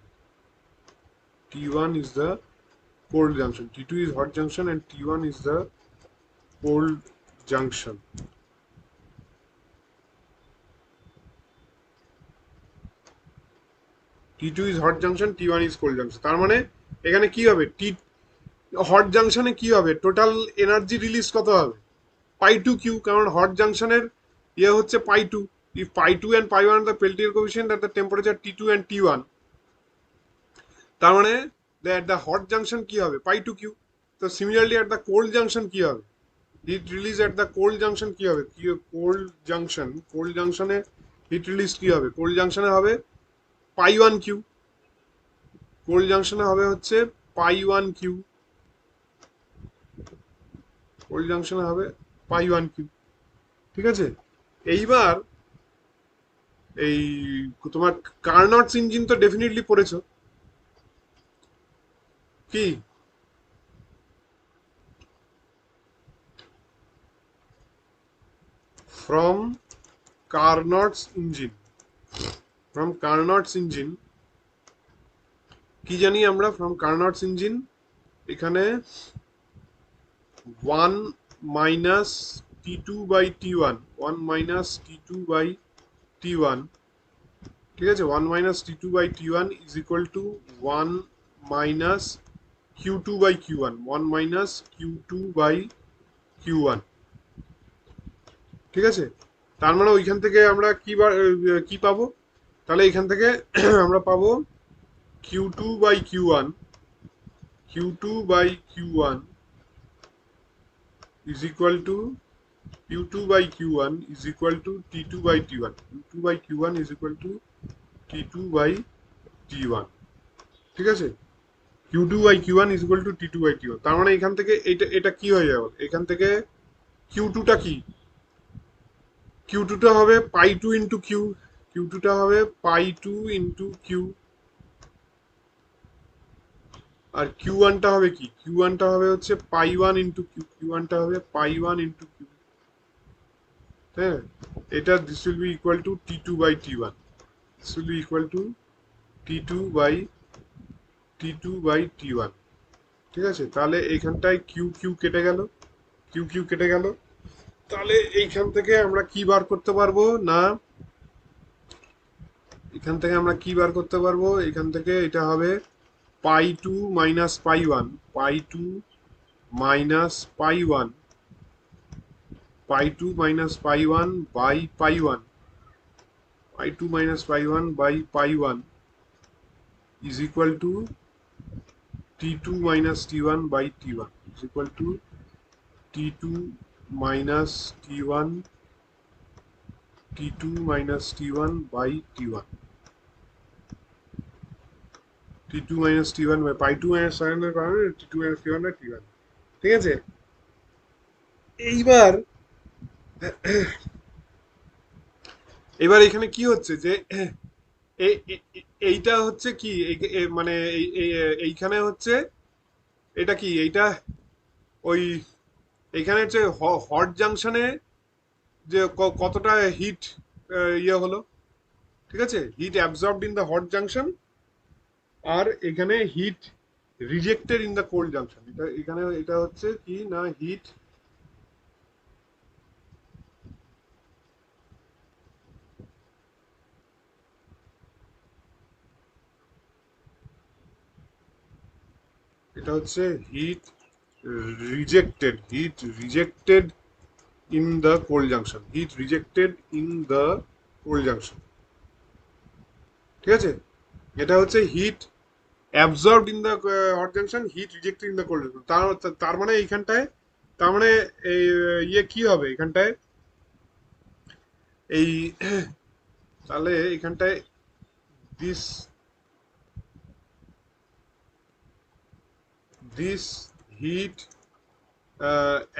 T1 is the cold junction. T2 is hot junction and T1 is the cold junction. T2 is hot junction, T1 is cold junction। তার মানে এখানে কি হবে? হট জাংশনে কি হবে? টোটাল এনার্জি রিলিজ কত হবে? পাই টু কিউ, কারণ হট জাংশনের হচ্ছে পাই two. if pi 2 and pi 1 are the Peltier coefficient at the temperature T2 and T1, তার মানে at the hot junction কি হবে? pi 2 q। তো similarly at the cold junction কি হবে? Heat release at the cold junction কি হবে? কোল্ড জাংশনে হিট রিলিজ কি হবে? কোল্ড জাংশনে হবে pi 1 q। কোল্ড জাংশনে হবে হচ্ছে pi 1 q। কোল্ড জাংশনে হবে pi 1 q, ঠিক আছে? এইবার এই তোমার কার্নটস ইঞ্জিন তো ডেফিনেটলি পড়েছো। কি ফ্রম কার্নটস ইঞ্জিন, ফ্রম কার্নটস ইঞ্জিন কি জানি আমরা ফ্রম কার্নটস ইঞ্জিন এখানে 1 - T2/T1, 1 - T2/T1, ঠিক আছে, 1 - T2/T1 is equal two 1 - Q2/Q1, 1 - Q2/Q1, ঠিক আছে। তার মানে ওইখান থেকে আমরা কি পাবো, তাহলে এখান থেকে আমরা পাবো Q2/Q1, Q2/Q1 is equal to Q2/Q1 is equal to T2/T1, Q2/Q1 is equal to T2/T1, ঠিক আছে। Q2/Q1 is equal to T2/T1, তার মানে এখান থেকে এটা এটা কি হয়ে যাবে, এখান থেকে Q2টা কি, Q2টা হবে পাই 2 ইন্টু কিউ, Q2টা হবে পাই 2 ইন্টু কিউ, আর Q1টা হবে কি, Q1টা হবে হচ্ছে পাই 1 ইন্টু কিউ, Q1টা হবে পাই 1 ইন্টু কিউ, হ্যাঁ। এটা this will be equal two T2/T1, this will be equal two T2/T1, ঠিক আছে। তাহলে এইখানটায় কিউ কিউ কেটে গেল, কিউ কিউ কেটে গেল, তাহলে এইখান থেকে আমরা কি বার করতে পারবো না, এখান থেকে আমরা কি বার করতে পারবো, এখান থেকে এটা হবে pi 2 minus pi 1, pi 2 minus pi 1, pi 2 minus pi 1 by pi 1, pi 2 minus pi 1 by pi 1 is equal to T2 minus T1 by T1 is equal to T2 minus T1, T2 minus T1 by T1, T2 minus T1 by pi 2 minus T1 minus T1 by T1, ঠিক আছে। এইবার এবার এখানে কি হচ্ছে যে এইটা হচ্ছে কি মানে এইখানে হচ্ছে এটা কি, এইটা ওই এইখানে হচ্ছে হট জাংশনে যে কতটা হিট ইয়ে হলো, ঠিক আছে, heat absorbed in the hot junction, আর এখানে heat rejected in the cold junction, এটা এখানে এটা হচ্ছে কি না হিট, এটা হচ্ছে heat rejected in the cold junction, heat rejected in the cold junction, ঠিক আছে। এটা হচ্ছে heat absorbed in the hot junction, heat rejected in the cold junction, তার মানে এইখানটায়, তার মানে এই ইয়ে কি হবে এখানটায়, এই তাহলে এখানটায় this this heat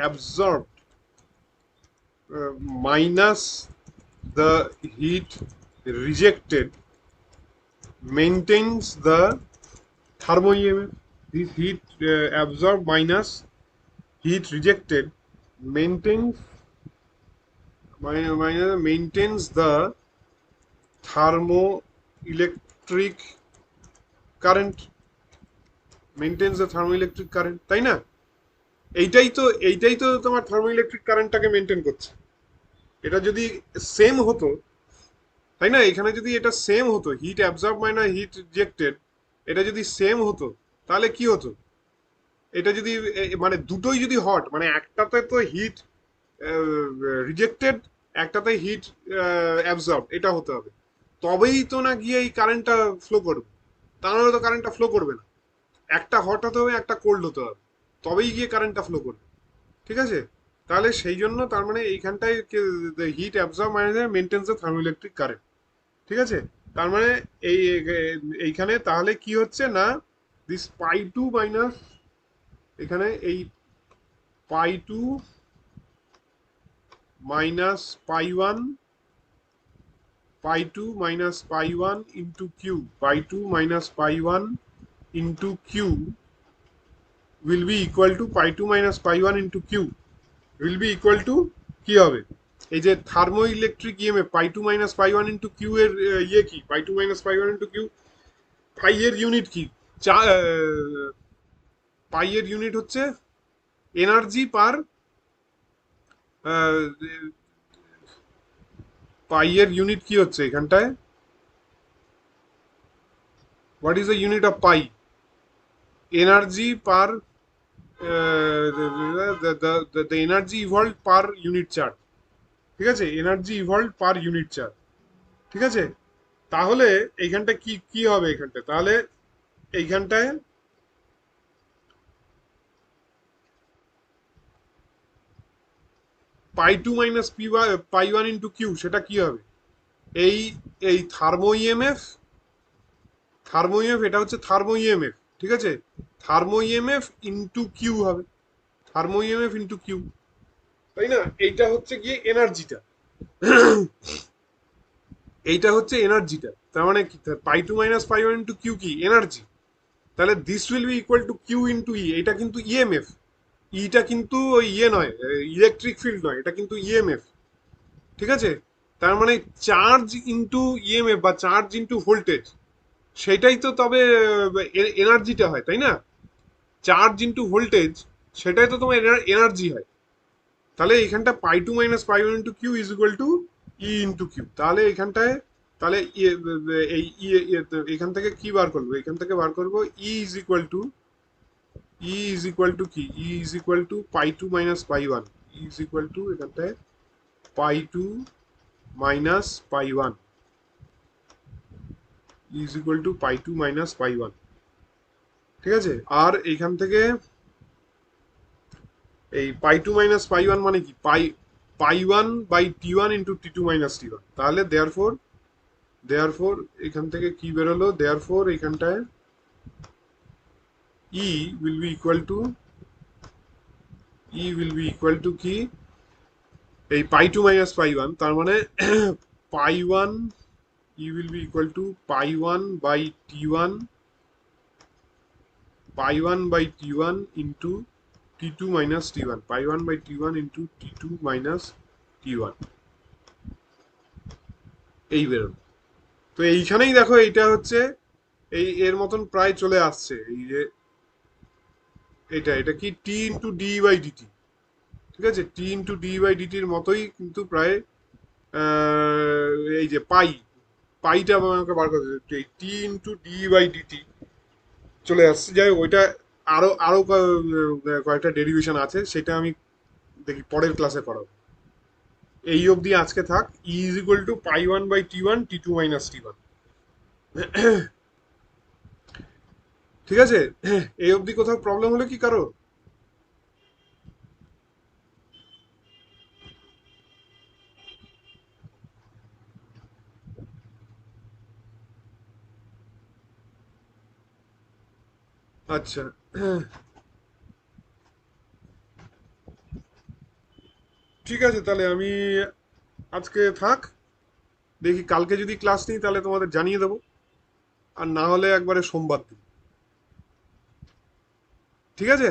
absorbed minus the heat rejected maintains the thermo EMF. This heat absorbed minus heat rejected maintains maintains the thermoelectric current, maintains the thermoelectric current, তাই না। এইটাই তো তোমার থার্মোইলেকট্রিক কারেন্টটাকে মেনটেন করছে। এটা যদি সেম হতো, তাই না, এখানে যদি এটা সেম হতো হিট অ্যাবজর্ব মানে হিট রিজেক্টেড, এটা যদি সেম হতো তাহলে কি হতো, এটা যদি মানে দুটোই যদি হট, মানে একটাতে তো হিট রিজেক্টেড, একটাতে হিট অ্যাবজর্ব, এটা হতে হবে, তবেই তো না গিয়ে এই কারেন্টটা ফ্লো করবে, তা নাহলে তো কারেন্টটা ফ্লো করবে না। একটা হট হতে হবে, একটা কোল্ড হতে হবে, তবেই গিয়ে কারেন্টটা ফ্লো করবে, ঠিক আছে। তাহলে সেই জন্য তার মানে এইখানটায় হিট অ্যাবজর্ব মানে মেনটেন্স দ্য থার্মোইলেকট্রিক কারেন্ট, ঠিক আছে। তার মানে এই এইখানে তাহলে কি হচ্ছে না, দিস পাই 2 মাইনাস, এখানে এই pi 2 minus pi 1, pi 2 minus pi 1 into Q, pi 2 minus pi 1 into Q will be equal to pi two minus pi one into Q will be equal to কি হবে? এই যে thermo electric EMF pi two minus pi one into Q এর ইয়ে কি? Pi two minus pi one into Q, pi এর ইউনিট কি? পাই এর ইউনিট হচ্ছে এনার্জি পার, পাই এর ইউনিট কি হচ্ছে এখানটায়? What is the unit of pi? Energy per, the energy evolve per unit charge. ঠিক আছে, energy evolve per unit charge. ঠিক আছে, তাহলে এইখানটা কি কি হবে এইখানটায়? তাহলে এইখানটায় pi two minus pi one into Q সেটা কি হবে? এই এই থার্মো ইএমএফ এটা হচ্ছে থার্মো ইএমএফ। ঠিক আছে, থার্মো ইএমএফ ইন্টু কিউ হবে, থার্মো ইএমএফ ইন্টু কিউ, তাই না? এইটা হচ্ছে গিয়ে এনার্জিটা, এইটা হচ্ছে এনার্জিটা। তার মানে কি, pi two minus pi one into Q কি? এনার্জি। তাহলে this will be equal to Q into E, এটা কিন্তু ইএমএফ। ইটা কিন্তু ওই ইয়ে নয়, ইলেকট্রিক ফিল্ড নয়, এটা কিন্তু ইএমএফ। ঠিক আছে, তার মানে চার্জ ইন্টু ইএমএফ বা চার্জ ইন্টু ভোল্টেজ, সেটাই তো তবে এনার্জিটা হয়, তাই না? চার্জ ইন্টু ভোল্টেজ, সেটাই তো তোমার এনার্জি হয়। তাহলে এখানটা pi two minus pi one into Q is equal to E into Q. তাহলে এখানটায় তাহলে এই এখান থেকে কি বার করবো? এখান থেকে বার করবো E is equal to, E is equal to কি? E is equal to pi two minus pi one, E is equal to এখানটায় pi two minus pi one, is equal to pi two minus pi one. ঠিক আছে, আর এইখান থেকে এই pi two minus pi one মানে কি? Pi pi one by T one into T two minus T one. তাহলে দেয়ারফোর এখান থেকে কি বেরোলো? দেয়ারফোর এখানটায় E will be equal to, E will be equal to কি? এই pi two minus pi one, তার মানে pi one, E will be equal to pi one by T one, pi one by T one into T two minus T one, pi one by T one into T two minus T one, এই বেরোলো। তো এইখানেই দেখো এইটা হচ্ছে এই এর মতন প্রায় চলে আসছে। এই যে এটা এটা কি? টি ইন্টু ডি বাই ডিটি। ঠিক আছে, টি ইন্টু ডি বাই ডিটির মতোই কিন্তু প্রায় এই যে পাইটা আমাকে বার করতে হবে। টি ইন্টু ডি বাই ডিটি চলে আসছে। যাই হোক, ওইটা আরো কয়েকটা ডেরিভেশন আছে, সেটা আমি দেখি পরের ক্লাসে করাবো। এই অবধি আজকে থাক। E is equal to pi one by T one, T two minus T one. ঠিক আছে, এই অবধি কোথাও প্রবলেম হলে কি কারো? আচ্ছা, ঠিক আছে, তাহলে আমি আজকে থাক। দেখি কালকে যদি ক্লাস নিই তাহলে তোমাদের জানিয়ে দেবো, আর না হলে একবারে সোমবার দিন। ঠিক আছে।